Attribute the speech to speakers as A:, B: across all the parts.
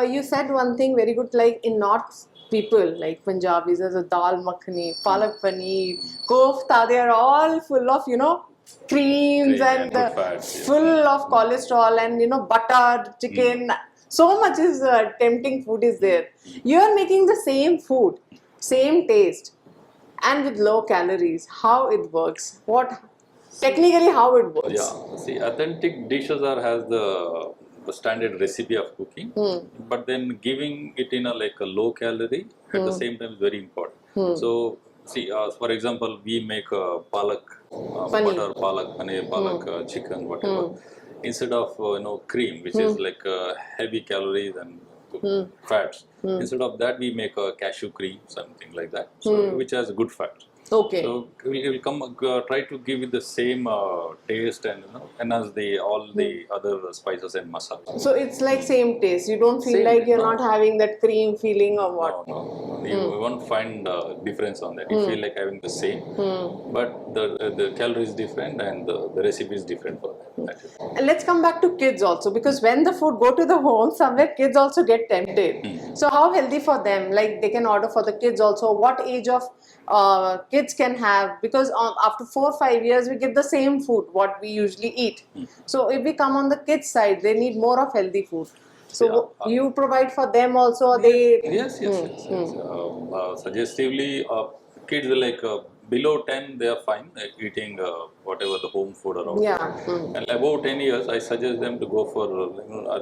A: you said one thing very good, like in North people, like Punjabis, there's a dal makhani, palak paneer, kofta, they are all full of, creams and
B: good fats, yes.
A: full of cholesterol and, butter, chicken. So much is tempting food is there. You are making the same food, same taste, and with low calories. How it works? Technically how it works?
B: Yeah, see, authentic dishes has the standard recipe of cooking, but then giving it in a low calorie at the same time is very important. So, see, for example, we make palak butter, palak paneer, palak chicken, whatever. Instead of cream, which is like heavy calories and fats. Instead of that, we make a cashew cream, something like that, so which has good fat.
A: Okay.
B: So we'll come try to give it the same taste and enhance all the other spices and masalas.
A: So it's like same taste. You don't feel
B: Same,
A: like you're
B: no.
A: not having that cream feeling or what?
B: No. You won't find difference on that. You feel like having the same, but the calorie is different and the recipe is different for that.
A: And let's come back to kids also, because when the food go to the home, somewhere kids also get tempted. So how healthy for them? Like they can order for the kids also. What age of kids can have? Because after 4 or 5 years, we give the same food what we usually eat. So if we come on the kids side, they need more of healthy food. So you provide for them also? Or they
B: Yes. Suggestively, kids like below 10, they are fine eating whatever the home food around.
A: Yeah.
B: And above 10 years, I suggest them to go for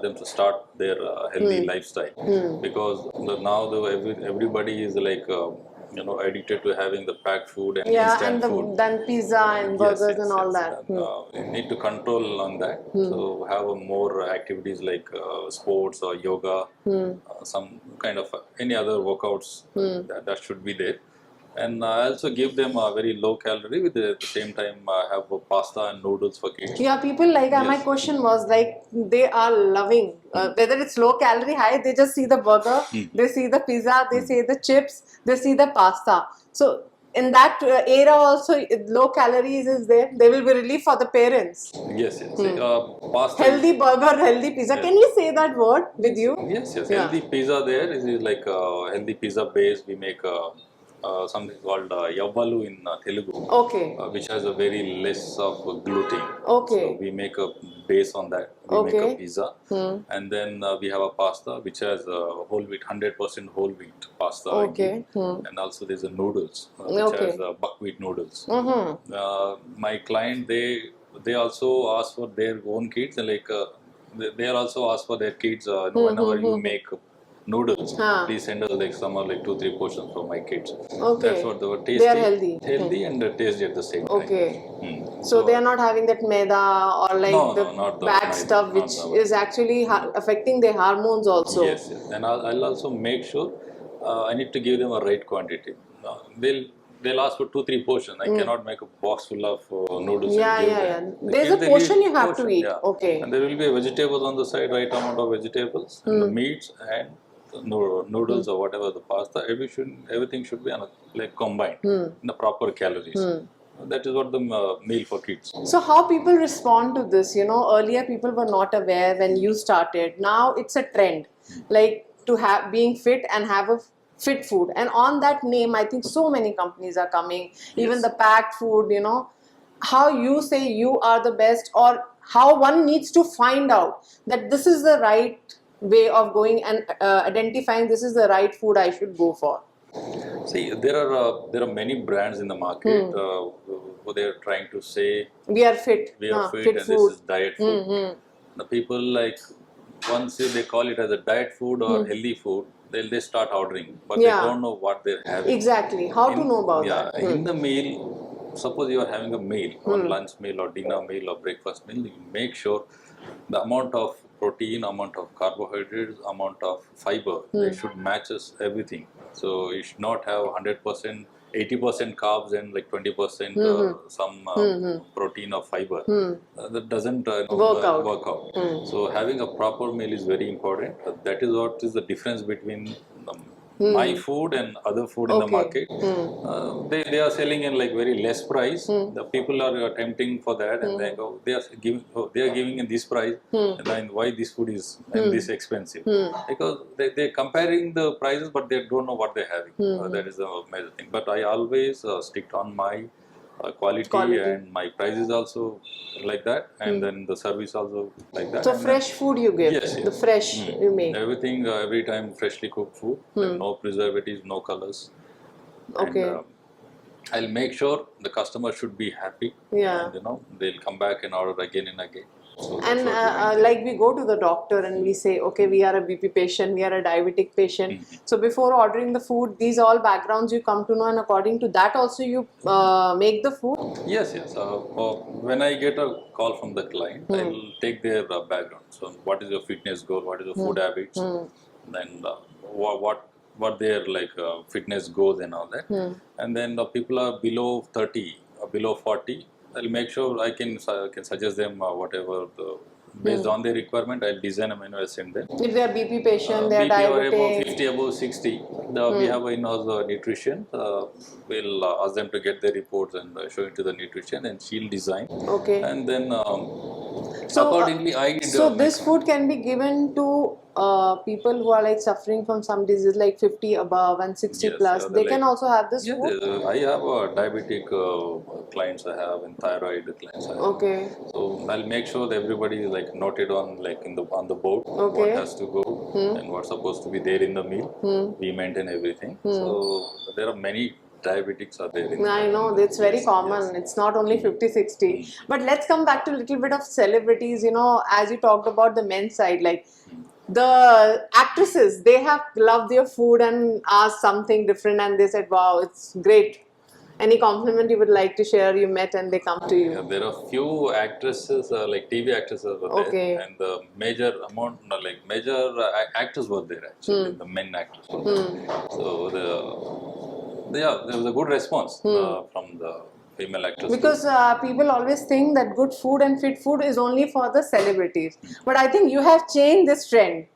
B: them to start their healthy lifestyle, because now everybody is like addicted to having the packed food and instant food.
A: Then pizza and burgers and all that.
B: You need to control on that. So have more activities like sports or yoga, some kind of any other workouts that should be there. And I also give them a very low calorie with at the same time have pasta and noodles for kids.
A: Yeah, people like my question was like they are loving whether it's low calorie high, they just see the burger, they see the pizza, they see the chips, they see the pasta. So in that era also low calories is there. There will be relief for the parents.
B: Yes. Pasta.
A: Healthy burger, healthy pizza. Can you say that word with you?
B: Yes. Healthy pizza there is like healthy pizza base. We make something called yavvalu in Telugu, which has a very less of gluten. So we make a base on that. We make a pizza, and then we have a pasta which has whole wheat, 100% whole wheat pasta. And also there's a noodles which has buckwheat noodles. My client they also ask for their own kids, like they also ask for their kids whenever you make noodles, please send us like some are like 2-3 portions for my kids. That's what they were tasty.
A: They are healthy
B: And tasty at the same time.
A: So they are not having that maida or like
B: not
A: the bad stuff which is actually affecting their hormones also.
B: Yes. And I'll also make sure I need to give them a right quantity. They'll ask for 2-3 portions. I cannot make a box full of noodles.
A: There's a portion you have to eat.
B: And there will be vegetables on the side, right amount of vegetables, and the meats and noodles or whatever the pasta. Everything should be like combined in the proper calories. That is what the meal for kids.
A: So how people respond to this? Earlier people were not aware when you started. Now it's a trend, like to have being fit and have a fit food, and on that name I think so many companies are coming, even the packed food. How you say you are the best, or how one needs to find out that this is the right way of going and identifying this is the right food I should go for.
B: See, there are many brands in the market who they are trying to say
A: we are fit,
B: fit and
A: food.
B: This is diet food. The people like once they call it as a diet food or healthy food, they start ordering, but they don't know what they're having.
A: Exactly. How to know about that?
B: In the meal, suppose you are having a meal, or lunch meal or dinner meal or breakfast meal, you make sure the amount of protein, amount of carbohydrates, amount of fiber, they should match everything. So you should not have 100%, 80% carbs and like 20% some protein or fiber. That doesn't work out. So having a proper meal is very important. That is what is the difference between my food and other food in the market. They are selling in like very less price. The people are tempting for that, and they go, they are giving in this price, and then why this food is this expensive? Because they're comparing the prices, but they don't know what they're having. That is the major thing. But I always stick on my quality, and my price is also like that, and then the service also like that.
A: So
B: and
A: fresh food you give?
B: Yes, yes.
A: The fresh you make?
B: Everything, every time freshly cooked food, no preservatives, no colors.
A: Okay.
B: And, I'll make sure the customer should be happy.
A: Yeah.
B: And, they'll come back and order again and again. So
A: and like we go to the doctor and we say, okay, we are a BP patient, we are a diabetic patient. So before ordering the food, these all backgrounds you come to know, and according to that also you make the food?
B: Yes, yes. When I get a call from the client, I'll take their background. So what is your fitness goal? What is your food habits? Then what their fitness goals and all that. And then the people are below 30 or below 40. I'll make sure I can suggest them whatever based on their requirement. I'll design a menu and send them.
A: If they are BP patient, they are
B: BP or
A: diabetic.
B: above 50, above 60, we have in-house nutrition. We'll ask them to get their reports and show it to the nutrition, and she'll design.
A: Okay.
B: And then
A: so
B: accordingly,
A: so this food can be given to people who are like suffering from some disease like 50 above and 60 plus. They can also have this food?
B: I have diabetic clients I have, and thyroid clients I have.
A: Okay.
B: So I'll make sure that everybody is like noted on on the board what has to go and what's supposed to be there in the meal. We maintain everything. So there are many diabetics are there.
A: I know, it's very common. Yes. It's not only 50, 60. But let's come back to a little bit of celebrities. As you talked about the men's side, like the actresses, they have loved their food and asked something different, and they said, wow, it's great. Any compliment you would like to share, you met and they come to you?
B: Yeah, there are few actresses, like TV actresses were there, and the major amount, major actors were there actually, the men actors were there. So there was a good response from the female actors.
A: Because people always think that good food and fit food is only for the celebrities. But I think you have changed this trend.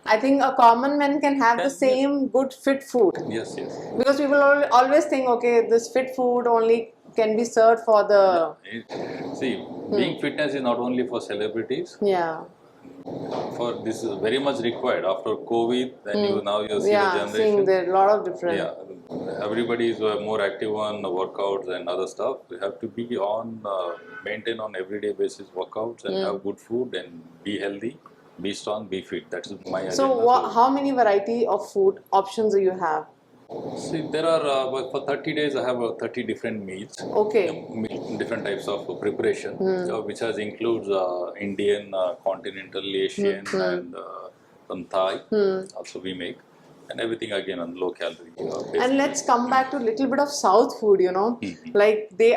A: I think a common man can have the same good fit food.
B: Yes, yes.
A: Because people always think, okay, this fit food only can be served for the...
B: See, being fitness is not only for celebrities.
A: Yeah.
B: For this is very much required after COVID. Then now you see the generation.
A: Seeing there a lot of different.
B: Yeah, everybody is more active on workouts and other stuff. You have to be on maintain on everyday basis workouts and have good food and be healthy. Be strong, be fit. That is my agenda.
A: So, how many variety of food options do you have?
B: See, there are for 30 days I have 30 different meals.
A: Okay.
B: Different types of preparation, which includes Indian, continental, Asian, and some Thai. Also we make, and everything again on low calorie.
A: And let's come back to a little bit of South food. Like they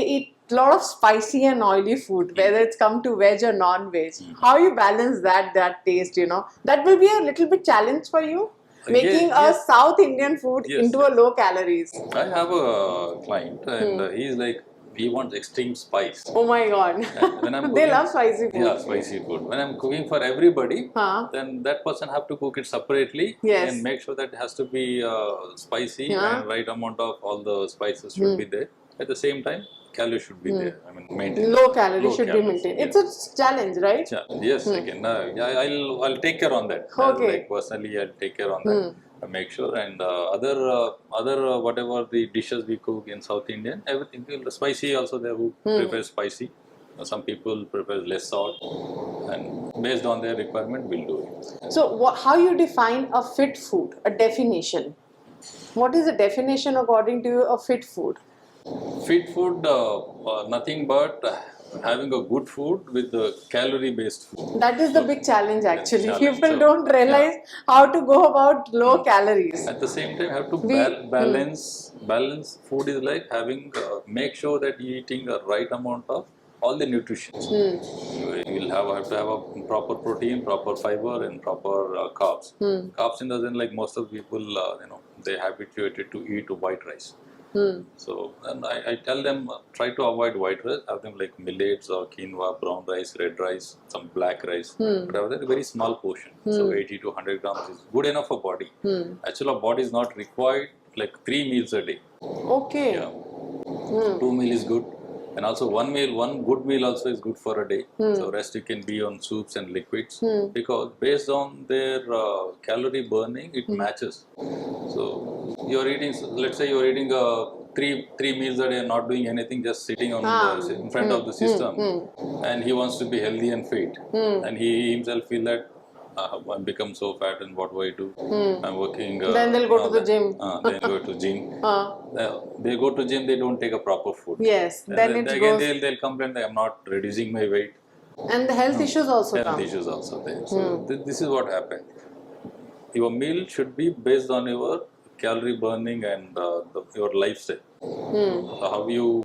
A: eat a lot of spicy and oily food, whether it's come to veg or non-veg. How you balance that taste? That will be a little bit challenge for you. Making a South Indian food into a low calories.
B: I have a client, and he's like, he wants extreme spice.
A: Oh my God.
B: When I'm
A: they love spicy food.
B: Yeah, spicy food. When I'm cooking for everybody, then that person have to cook it separately and make sure that it has to be spicy and right amount of all the spices should be there. At the same time, calories should be there. I mean, maintained.
A: Low calories should be maintained. It's a challenge, right?
B: Yes, again. I'll take care on that.
A: Okay.
B: Personally, I'll take care on that. Make sure, and other whatever the dishes we cook in South Indian, everything spicy also there who prefer spicy. Some people prefer less salt, and based on their requirement, we'll do it.
A: So, how you define a fit food? A definition. What is the definition according to you of fit food?
B: Fit food, nothing but having a good food with calorie based food.
A: That is the big challenge actually. People don't realize how to go about low calories.
B: At the same time, have to balance food is like having, make sure that you're eating the right amount of all the nutrition. You will have to have a proper protein, proper fiber, and proper carbs. Carbs in the sense, like most of the people, they habituated to eat white rice. So and I tell them try to avoid white rice, have them like millets or quinoa, brown rice, red rice, some black rice, but have that very small portion. So 80 to 100 grams is good enough for body. Actually, our body is not required like 3 meals a day.
A: Okay.
B: Yeah. 2 meals is good. And also one good meal also is good for a day. So rest you can be on soups and liquids because based on their calorie burning, it matches. So you're eating, let's say you're eating three meals a day and not doing anything, just sitting on in front of the system, and he wants to be healthy and fit, and he himself feel that I've become so fat and what do I do? I'm working.
A: Then they'll go to the gym.
B: Then go to gym. They go to gym. They don't take a proper food.
A: Yes.
B: And
A: then
B: then
A: it
B: again
A: goes.
B: they'll complain that I'm not reducing my weight.
A: And the health issues also
B: Health
A: come.
B: issues also there. So this is what happened. Your meal should be based on your calorie burning and your lifestyle. So how you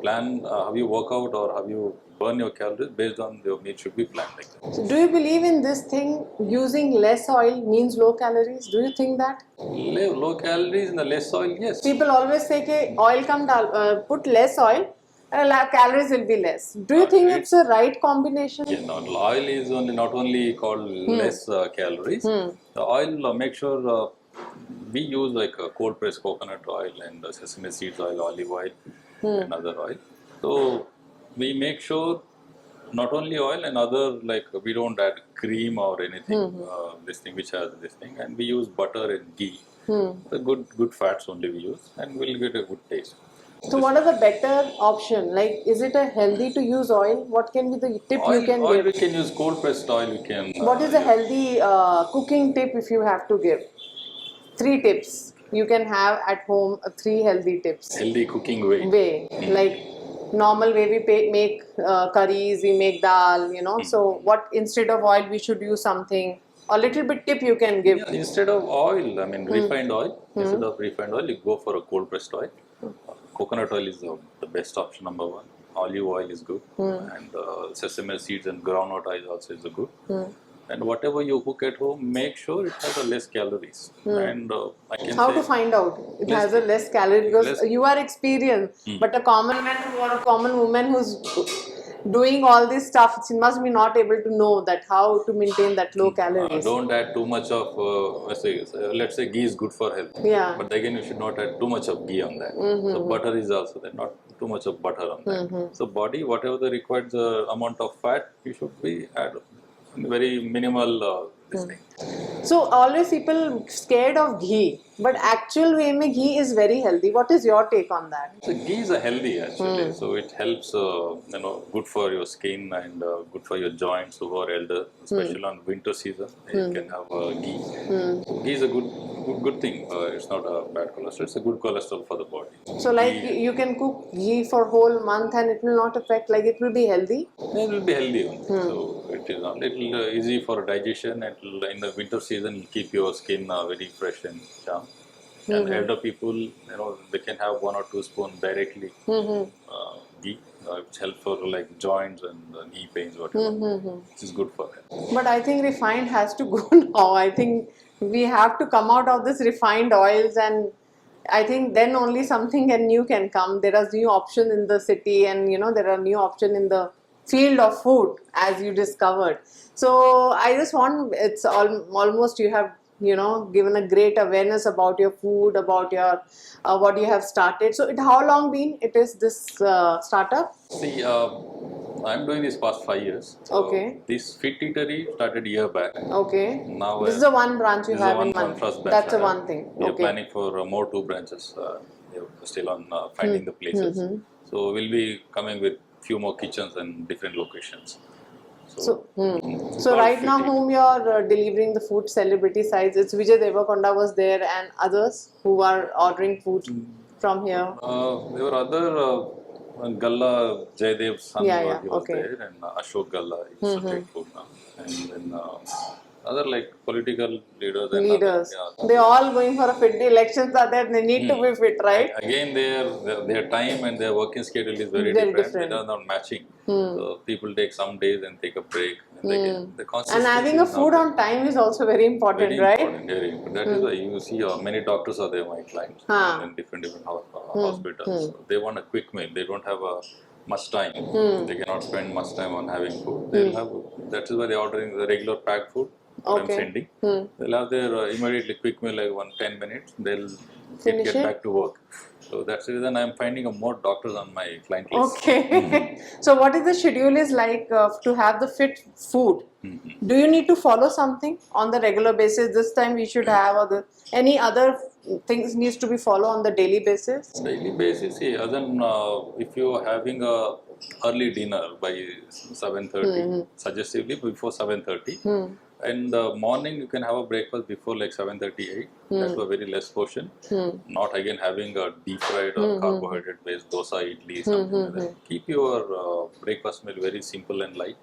B: plan, how you work out or how you burn your calories based on your meal should be planned like that.
A: So do you believe in this thing, using less oil means low calories? Do you think that?
B: Low calories and the less oil, yes.
A: People always say that oil put less oil, calories will be less. Do you think it's a right combination?
B: Yeah, no, oil is not only called less calories. The oil, make sure we use like cold pressed coconut oil and sesame seeds oil, olive oil, and other oil. So we make sure not only oil and other, like we don't add cream or anything. This thing which has this thing, and we use butter and ghee. The good fats only we use, and we'll get a good taste.
A: So what are the better option? Like, is it a healthy to use oil? What can be the tip you can
B: oil
A: give?
B: We can use cold pressed oil. We can.
A: What is a healthy cooking tip if you have to give? 3 tips you can have at home. 3 healthy tips.
B: Healthy cooking way.
A: Like normal way we make curries, we make dal. So what, instead of oil we should use something. A little bit tip you can give.
B: Yeah, instead of oil, I mean refined oil. Instead of refined oil, you go for a cold pressed oil. Coconut oil is the best option, number 1. Olive oil is good, and sesame seeds and groundnut oil also is good. And whatever you cook at home, make sure it has a less calories. And I can
A: How
B: say
A: to find out it has a less calorie? Because you are experienced, but a common man or a common woman who's doing all this stuff, she must be not able to know that how to maintain that low calories.
B: Don't add too much of, let's say ghee is good for health.
A: Yeah.
B: But again, you should not add too much of ghee on that. So butter is also there, not too much of butter on that. So body, whatever the required amount of fat, you should be add very minimal this thing.
A: So always people scared of ghee, but actual way mein ghee is very healthy. What is your take on that?
B: So ghee is a healthy actually. So it helps, good for your skin and good for your joints who are elder, especially on winter season. You can have ghee. Ghee is a good thing. It's not a bad cholesterol. It's a good cholesterol for the body.
A: So like you can cook ghee for whole month and it will not affect, like it will be healthy?
B: It will be healthy only. So it is a little easy for digestion, and in the winter season will keep your skin very fresh and calm. And elder people, they can have 1 or 2 spoons directly ghee, which helps for like joints and knee pains, whatever, which is good for them.
A: But I think refined has to go now. I think we have to come out of this refined oils, and I think then only something new can come. There are new options in the city, and there are new options in the field of food, as you discovered. So I just want, it's almost you have given a great awareness about your food, about your what you have started. So how long been it is this startup?
B: See, I'm doing this past 5 years.
A: Okay.
B: This Fit Eatery started a year back.
A: Okay.
B: Now
A: this is the one branch you have in Manipur. That's the one thing.
B: We are planning for more 2 branches. We are still on finding the places. So we'll be coming with few more kitchens and different locations. So
A: right now whom you are delivering the food, celebrity sides, it's Vijay Deverakonda was there and others who are ordering food from here.
B: There were other Galla Jayadev's son was there, and Ashok Galla is take food now. And then Other like political leaders and
A: Leaders.
B: other, yeah.
A: They all going for a fit. The elections are there. They need to be fit, right?
B: Again, their time and their working schedule is very
A: Very
B: different.
A: different.
B: They are not matching. So people take some days and take a break. And the
A: And
B: consistency
A: having a
B: is
A: food
B: not
A: on time is also very important,
B: very
A: right?
B: important, very important. That is why you see many doctors are there, my clients, in different hospitals. They want a quick meal. They don't have much time. They cannot spend much time on having food. They'll have. That is why they're ordering the regular packed food. I'm sending. They'll have their immediately quick meal like 1-10 minutes. They'll get back to work. So that's the reason I'm finding more doctors on my client list.
A: Okay. So what is the schedule is like to have the fit food? Do you need to follow something on the regular basis? This time we should have any other things needs to be followed on the daily basis?
B: Daily basis, see, other than if you're having a early dinner by 7:30, suggestively before 7:30, and the morning you can have a breakfast before like 7:38. That's a very less portion. Not again having a deep fried or carbohydrate based dosa, idli, something like that. Keep your breakfast meal very simple and light.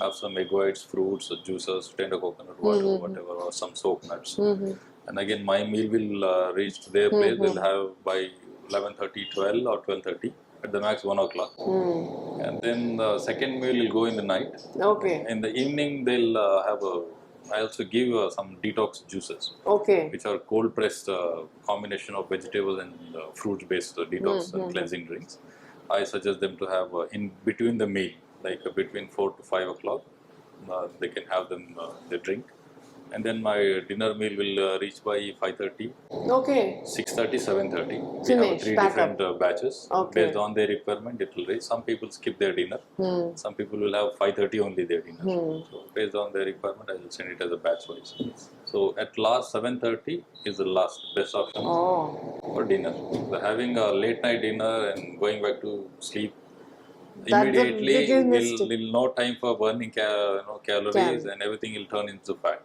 B: Have some egg whites, fruits, juices, tender coconut water, whatever, or some soap nuts. And again, my meal will reach to their place. They'll have by 11:30, 12 or 12:30. At the max 1 o'clock. And then the second meal will go in the night.
A: Okay.
B: In the evening, they'll have I also give some detox juices.
A: Okay.
B: Which are cold pressed combination of vegetables and fruit based detox and cleansing drinks. I suggest them to have in between the meal, like between 4 to 5 o'clock, they can have them the drink. And then my dinner meal will reach by 5:30.
A: Okay.
B: 6:30, 7:30. We
A: Finish,
B: have 3 different batches. Based on their requirement, it will reach. Some people skip their dinner. Some people will have 5:30 only their dinner. So based on their requirement, I will send it as a batch wise. So at last 7:30 is the last best option for dinner. So having a late night dinner and going back to sleep immediately will no time for burning calories and everything will turn into fat.